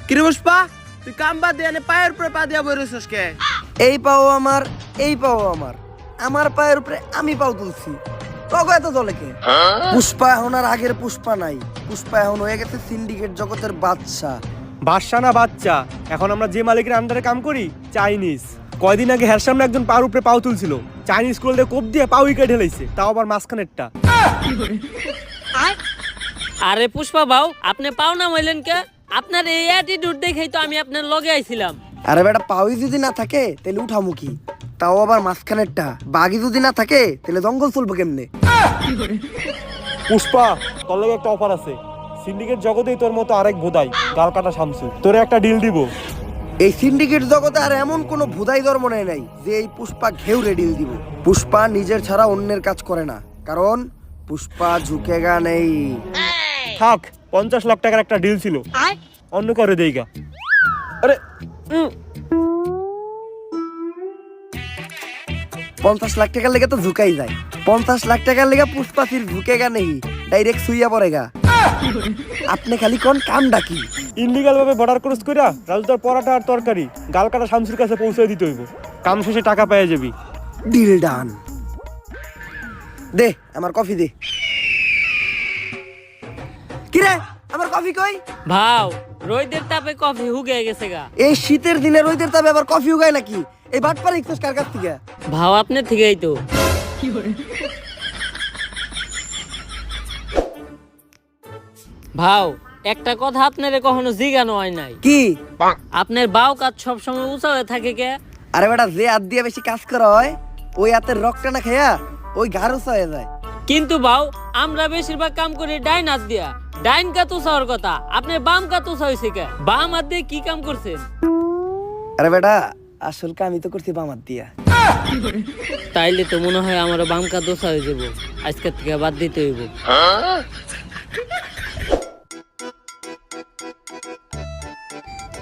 কিরে পুষ্পা, তুই কাম বাদ দিয়ে পায়ের উপরে পা দিয়া বইরেছিস কে? এই পাও আমার, এই পাও আমার, আমার পায়ের উপরে আমি পাও তুলছি। তবে এত দলে কে? পুষ্পা এখন আর আগের পুষ্পা নাই। পুষ্পা এখন হয়ে গেছে সিন্ডিকেট জগতের বাদশা। বাদশা না বাচ্চা, এখন আমরা যে মালিকের আন্ডারে কাম করি চাইনিজ। কয়দিন আগে হের সামনে একজন পার উপরে পাও তুলছিল, চাইনিজ কোল্ডে কোপ দিয়ে পাও উইকেট ঢেলাইছে, তাও আবার মাঝখানেরটা। আরে পুষ্পা বাউ, আপনি পাও না মাইলেন কে? আপনার এই অ্যাটিটিউড দেখেই তো আমি আপনার লগে আইছিলাম। আরে বেটা, পাওই যদি না থাকে তাহলে উঠামুখী, তাও আবার মাঝখানেরটা। বাঘি যদি না থাকে তাহলে জঙ্গল চলবো কেমনে? পুষ্পা, তোর লাগে একটা অফার আছে। সিন্ডিকেট জগতেই তোর মতো আরেক ভোদাই গাল কাটা শামসু, তোরে একটা ডিল দিব। এই সিন্ডিকেট জগতে আর এমন কোন ভুদাই ধর্ম নাই যে এই পুষ্পা ঘেউরে ডিল দিব। পুষ্পা নিজের ছাড়া অন্যের কাজ করে না, কারণ পুষ্পা ঝুঁকেগা নেই। থাক, 50 লাখ টাকার একটা ডিল ছিল, অন্য করে দেইগা। আরে 50 লাখ টাকার লেগে তো ঝুঁকাই যায়। 50 লাখ টাকার লেগে পুষ্পা ফির ঝুঁকেগা নেই, ডাইরেক্ট সুইয়া পড়েগা। আপনি খালি কোন কাম ডাকি ইনলিগাল ভাবে বর্ডার ক্রস কইরা রাজুদার পরাটা আর তরকারি গাল কাটা শামসুর কাছে পৌঁছে দিতে হইব। কাম শেষে টাকা পেয়ে যাবি। Deal done. দে আমার কফি দে। কিরে, আমার কফি কই? ভাও, রোদের তাপে কফি হুগে গেছে গা। এই শীতের দিনে রোদের তাপে আবার কফি উগায় নাকি? এই বাটপার ইকছস কার কাছ থেকে? ভাও আপনার থেকেই তো। ভাও, একটা কথা আপনারে কখনো জিজ্ঞানো হয় নাই। কি? আপনার বাউ কাজ সবসময় উঁচা হয়ে থাকে কে? আরে বেটা, যে হাত দিয়ে বেশি কাজ করা হয় ওই হাতের রক্তটা না খাইয়া ওই ঘাড় উঁচা হয়ে যায়। কিন্তু বাউ, আমরা বেশিরভাগ কাম করি ডাইন হাত দিয়া। ডাইন কাত উঁচা হওয়ার কথা, আপনার বাম কাত উঁচা হয়েছে কে? বাম হাত দিয়ে কি কাম করছেন? আরে বেটা, আসল কাম আমি তো করছি বাম হাত দিয়া। তাইলে তো মনে হয় আমারও বাম কাত উঁচা হয়ে যাবো। আজকের থেকে বাদ দিতে হইব।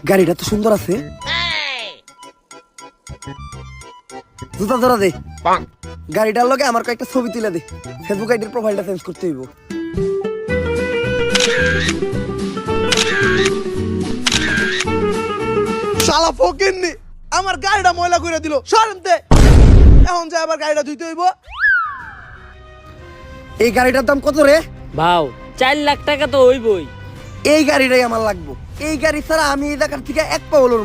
গাড়িটা তো সুন্দর আছে। জুতা ধরা দে। গাড়িটার লগে আমার কয়েকটা ছবি তুলে দে। ফেসবুক আইডির প্রোফাইলটা চেঞ্জ করতে হইব। শালা ফকিন্নি আমার গাড়িটা ময়লা করে দিল। সরেন দে, এখন যা আবার গাড়িটা ধুইতে হইব। এই গাড়িটার দাম কত রে? ভাও, 4 লাখ টাকা তো হইবই। এই গাড়িটাই আমার লাগবে। এই গাড়ি ছাড়া আমি এই জায়গার থেকে এক পা হলো